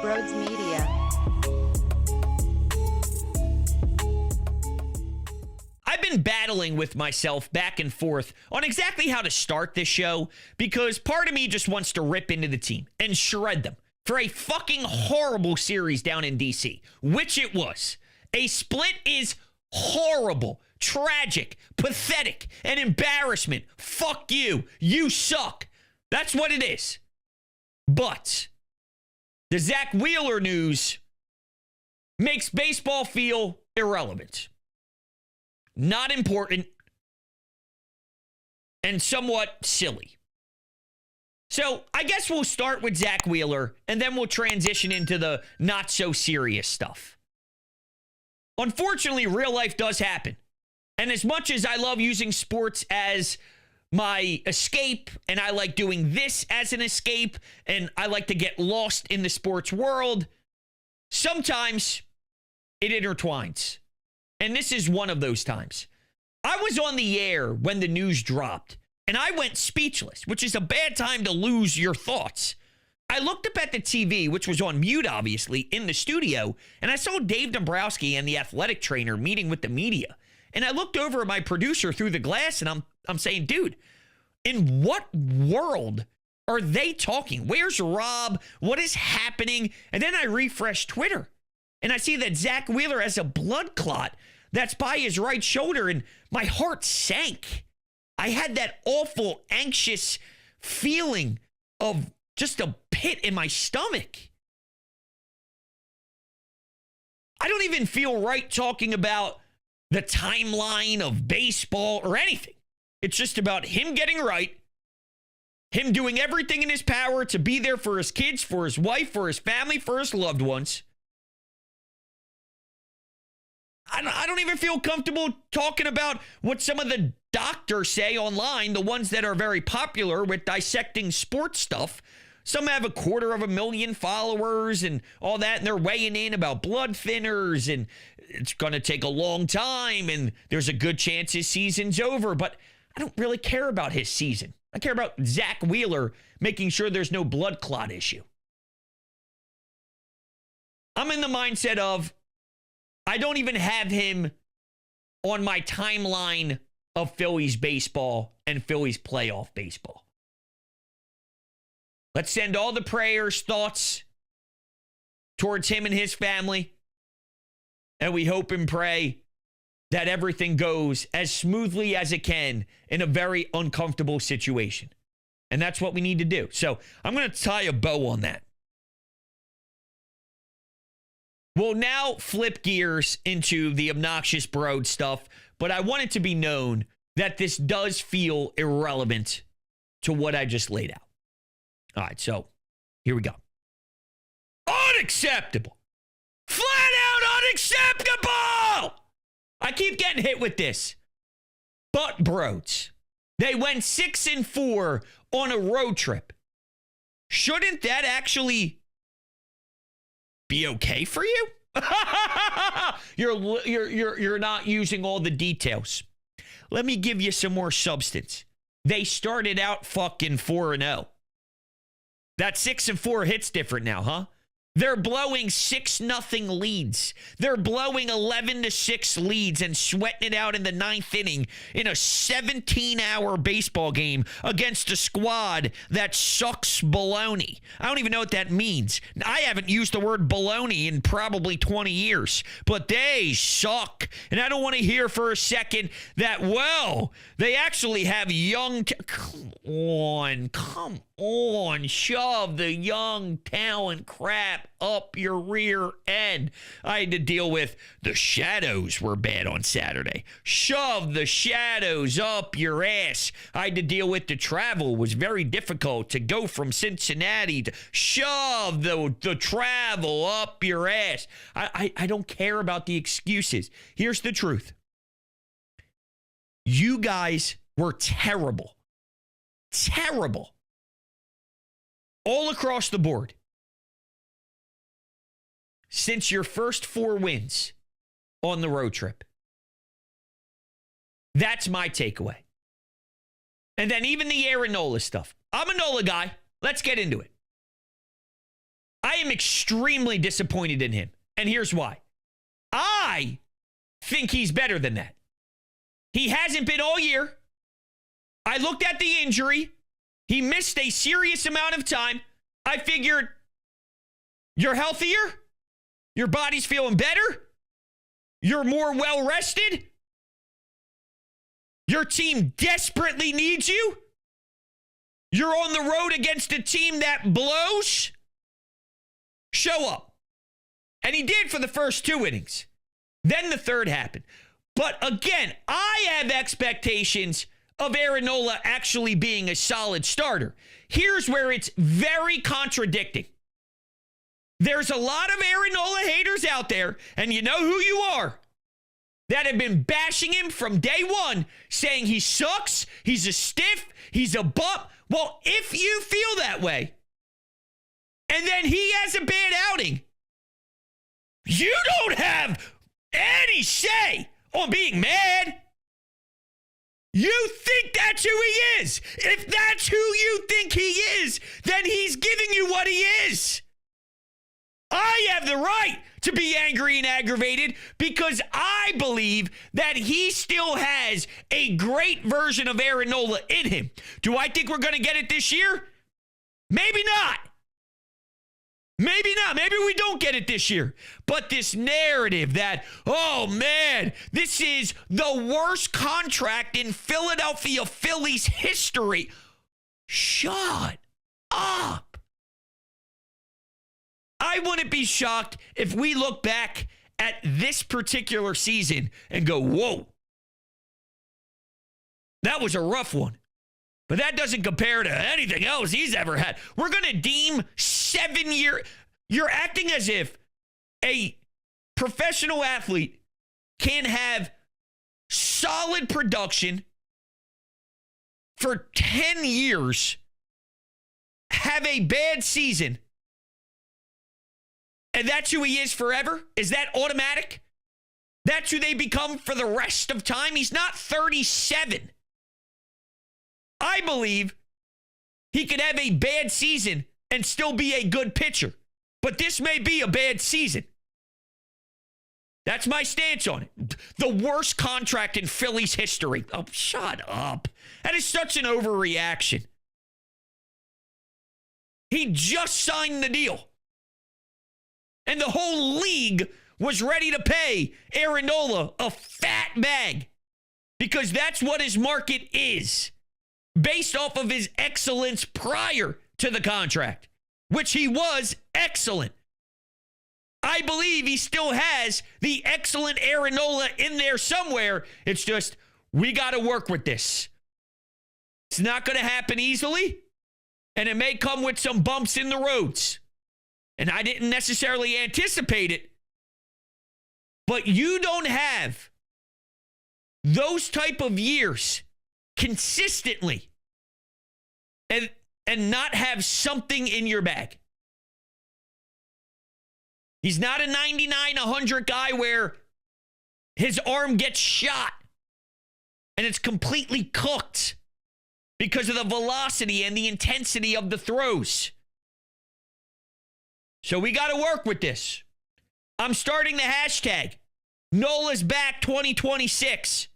Brodes Media. I've been battling with myself back and forth on exactly how to start this show because part of me just wants to rip into the team and shred them for a fucking horrible series down in D.C., which it was. A split is horrible, tragic, pathetic, an embarrassment. Fuck you. You suck. That's what it is. But the Zack Wheeler news makes baseball feel irrelevant, not important, and somewhat silly. So I guess we'll start with Zack Wheeler, and then we'll transition into the not so serious stuff. Unfortunately, real life does happen. And as much as I love using sports as my escape, and I like doing this as an escape, and I like to get lost in the sports world, sometimes it intertwines. And this is one of those times. I was on the air when the news dropped, and I went speechless, which is a bad time to lose your thoughts. I looked up at the TV, which was on mute, obviously, in the studio, and I saw Dave Dombrowski and the athletic trainer meeting with the media. And I looked over at my producer through the glass, and I'm saying, dude, in what world are they talking? Where's Rob? What is happening? And then I refreshed Twitter, and I see that Zack Wheeler has a blood clot that's by his right shoulder, and my heart sank. I had that awful, anxious feeling of just a pit in my stomach. I don't even feel right talking about the timeline of baseball or anything. It's just about him getting right, him doing everything in his power to be there for his kids, for his wife, for his family, for his loved ones. I don't even feel comfortable talking about what some of the doctors say online, the ones that are very popular with dissecting sports stuff. Some have 250,000 followers and all that, and they're weighing in about blood thinners, and it's going to take a long time, and there's a good chance his season's over. But I don't really care about his season. I care about Zack Wheeler making sure there's no blood clot issue. I'm in the mindset of I don't even have him on my timeline of Phillies baseball and Phillies playoff baseball. Let's send all the prayers, thoughts towards him and his family. And we hope and pray that everything goes as smoothly as it can in a very uncomfortable situation. And that's what we need to do. So I'm going to tie a bow on that. We'll now flip gears into the obnoxious Broad stuff, but I want it to be known that this does feel irrelevant to what I just laid out. All right, so here we go. Unacceptable. Flat out unacceptable! I keep getting hit with this. But Broads, they went 6-4 on a road trip. Shouldn't that actually be okay for you? You're not using all the details. Let me give you some more substance. They started out fucking 4-0. That 6-4 hits different now, huh? They're blowing 6-0 leads. They're blowing 11-6 leads and sweating it out in the ninth inning in a 17-hour baseball game against a squad that sucks baloney. I don't even know what that means. I haven't used the word baloney in probably 20 years, but they suck. And I don't want to hear for a second that, well, they actually have young... Come on, shove the young talent crap up your rear end. I had to deal with the shadows were bad on Saturday. Shove the shadows up your ass. I had to deal with the travel was very difficult to go from Cincinnati to shove the travel up your ass. I don't care about the excuses. Here's the truth. You guys were terrible. Terrible. All across the board. Since your first 4 wins on the road trip. That's my takeaway. And then even the Aaron Nola stuff. I'm a Nola guy. Let's get into it. I am extremely disappointed in him. And here's why. I think he's better than that. He hasn't been all year. I looked at the injury. He missed a serious amount of time. I figured you're healthier. Your body's feeling better. You're more well rested. Your team desperately needs you. You're on the road against a team that blows. Show up. And he did for the first 2 innings. Then the third happened. But again, I have expectations of Aaron Nola actually being a solid starter. Here's where it's very contradicting. There's a lot of Aaron Nola haters out there, and you know who you are, that have been bashing him from day one, saying he sucks, he's a stiff, he's a bump. Well, if you feel that way, and then he has a bad outing, you don't have any say on being mad. You think that's who he is. If that's who you think he is, then he's giving you what he is. I have the right to be angry and aggravated because I believe that he still has a great version of Aaron Nola in him. Do I think we're going to get it this year? Maybe not. Maybe not. Maybe we don't get it this year. But this narrative that, oh man, this is the worst contract in Philadelphia Phillies history. Shut up. I wouldn't be shocked if we look back at this particular season and go, whoa, that was a rough one. But that doesn't compare to anything else he's ever had. We're going to deem 7 year. You're acting as if a professional athlete can have solid production for 10 years, have a bad season, and that's who he is forever? Is that automatic? That's who they become for the rest of time? He's not 37. I believe he could have a bad season and still be a good pitcher. But this may be a bad season. That's my stance on it. The worst contract in Phillies history. Oh, shut up. That is such an overreaction. He just signed the deal. And the whole league was ready to pay Aaron Nola a fat bag because that's what his market is, based off of his excellence prior to the contract, which he was excellent. I believe he still has the excellent Aaron Nola in there somewhere. It's just, we got to work with this. It's not going to happen easily, and it may come with some bumps in the roads. And I didn't necessarily anticipate it, but you don't have those type of years consistently and not have something in your bag. He's not a 99, 100 guy where his arm gets shot and it's completely cooked because of the velocity and the intensity of the throws. So we got to work with this. I'm starting the hashtag Nola's back 2026.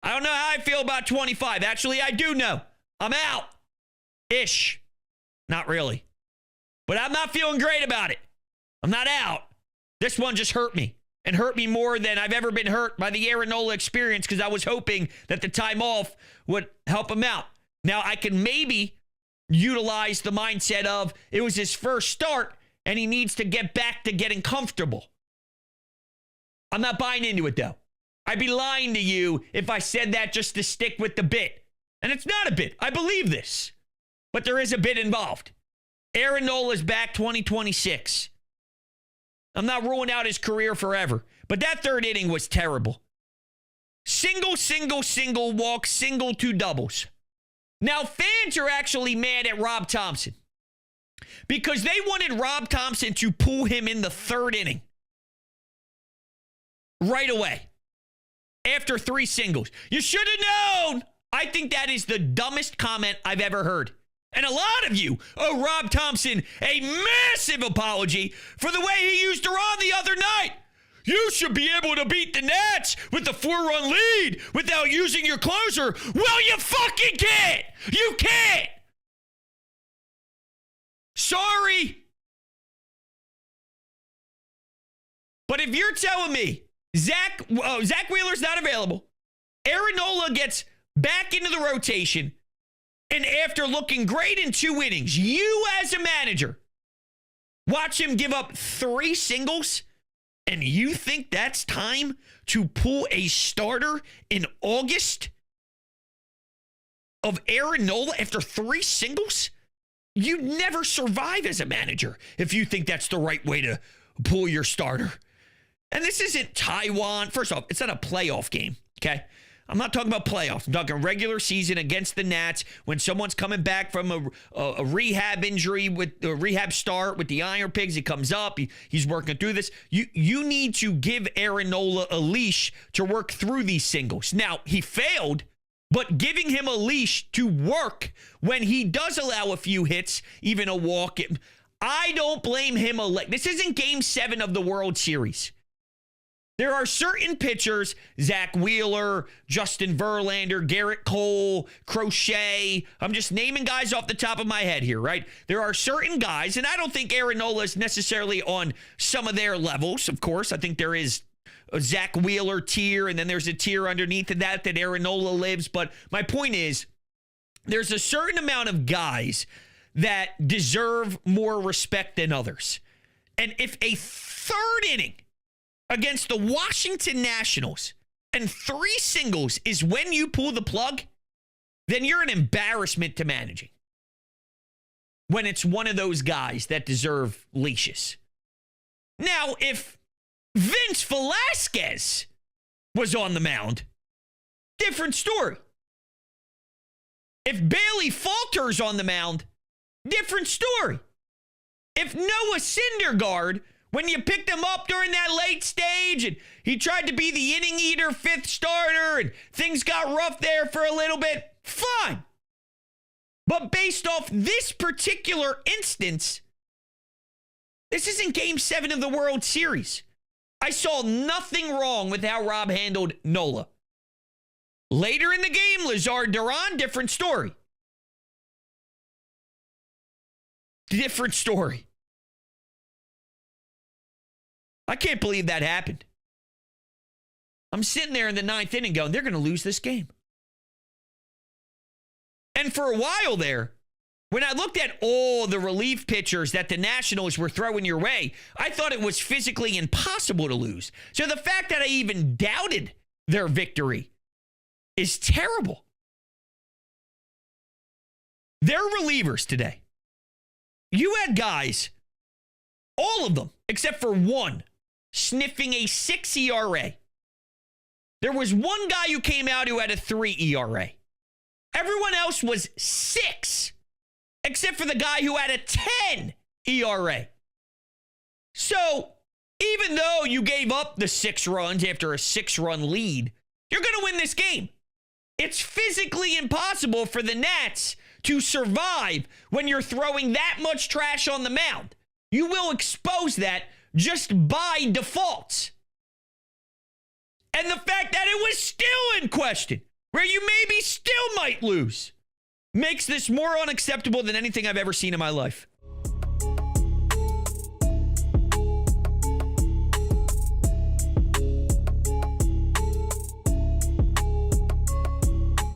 I don't know how I feel about 25. Actually, I do know. I'm out. Ish. Not really. But I'm not feeling great about it. I'm not out. This one just hurt me. And hurt me more than I've ever been hurt by the Aaron Nola experience because I was hoping that the time off would help him out. Now, I can maybe utilize the mindset of it was his first start and he needs to get back to getting comfortable. I'm not buying into it, though. I'd be lying to you if I said that just to stick with the bit. And it's not a bit. I believe this. But there is a bit involved. Aaron Nola's back 2026. I'm not ruling out his career forever. But that third inning was terrible. Single, walk, single, 2 doubles. Now, fans are actually mad at Rob Thompson because they wanted Rob Thompson to pull him in the third inning right away after 3 singles. You should have known. I think that is the dumbest comment I've ever heard. And a lot of you owe Rob Thompson a massive apology for the way he used Duran the other night. You should be able to beat the Nats with a 4-run lead without using your closer. Well, you fucking can't. You can't. Sorry. But if you're telling me Zack Wheeler's not available, Aaron Nola gets back into the rotation, and after looking great in 2 innings, you as a manager watch him give up 3 singles, and you think that's time to pull a starter in August of Aaron Nola after 3 singles? You never survive as a manager if you think that's the right way to pull your starter. And this isn't Taiwan. First off, it's not a playoff game, okay? I'm not talking about playoffs. I'm talking regular season against the Nats when someone's coming back from a rehab injury with a rehab start with the Iron Pigs. He comes up. He's working through this. You need to give Aaron Nola a leash to work through these singles. Now, he failed, but giving him a leash to work when he does allow a few hits, even a walk, I don't blame him. This isn't Game 7 of the World Series. There are certain pitchers, Zack Wheeler, Justin Verlander, Garrett Cole, Crochet. I'm just naming guys off the top of my head here, right? There are certain guys, and I don't think Aaron Nola is necessarily on some of their levels, of course. I think there is a Zack Wheeler tier, and then there's a tier underneath of that Aaron Nola lives. But my point is, there's a certain amount of guys that deserve more respect than others. And if a 3rd inning against the Washington Nationals and 3 singles is when you pull the plug, then you're an embarrassment to managing. When it's one of those guys that deserve leashes. Now, if Vince Velasquez was on the mound, different story. If Bailey Falter's on the mound, different story. If Noah Syndergaard, when you picked him up during that late stage and he tried to be the inning eater 5th starter and things got rough there for a little bit, fine. But based off this particular instance, this isn't Game 7 of the World Series. I saw nothing wrong with how Rob handled Nola. Later in the game, Lazard Duran, different story. Different story. I can't believe that happened. I'm sitting there in the 9th inning going, they're going to lose this game. And for a while there, when I looked at all the relief pitchers that the Nationals were throwing your way, I thought it was physically impossible to lose. So the fact that I even doubted their victory is terrible. Their relievers today, you had guys, all of them, except for one, sniffing a 6 ERA. There was one guy who came out who had a 3 ERA. Everyone else was 6, except for the guy who had a 10 ERA. So even though you gave up the 6 runs after a 6-run lead, you're going to win this game. It's physically impossible for the Nats to survive when you're throwing that much trash on the mound. You will expose that just by default. And the fact that it was still in question, where you maybe still might lose, makes this more unacceptable than anything I've ever seen in my life.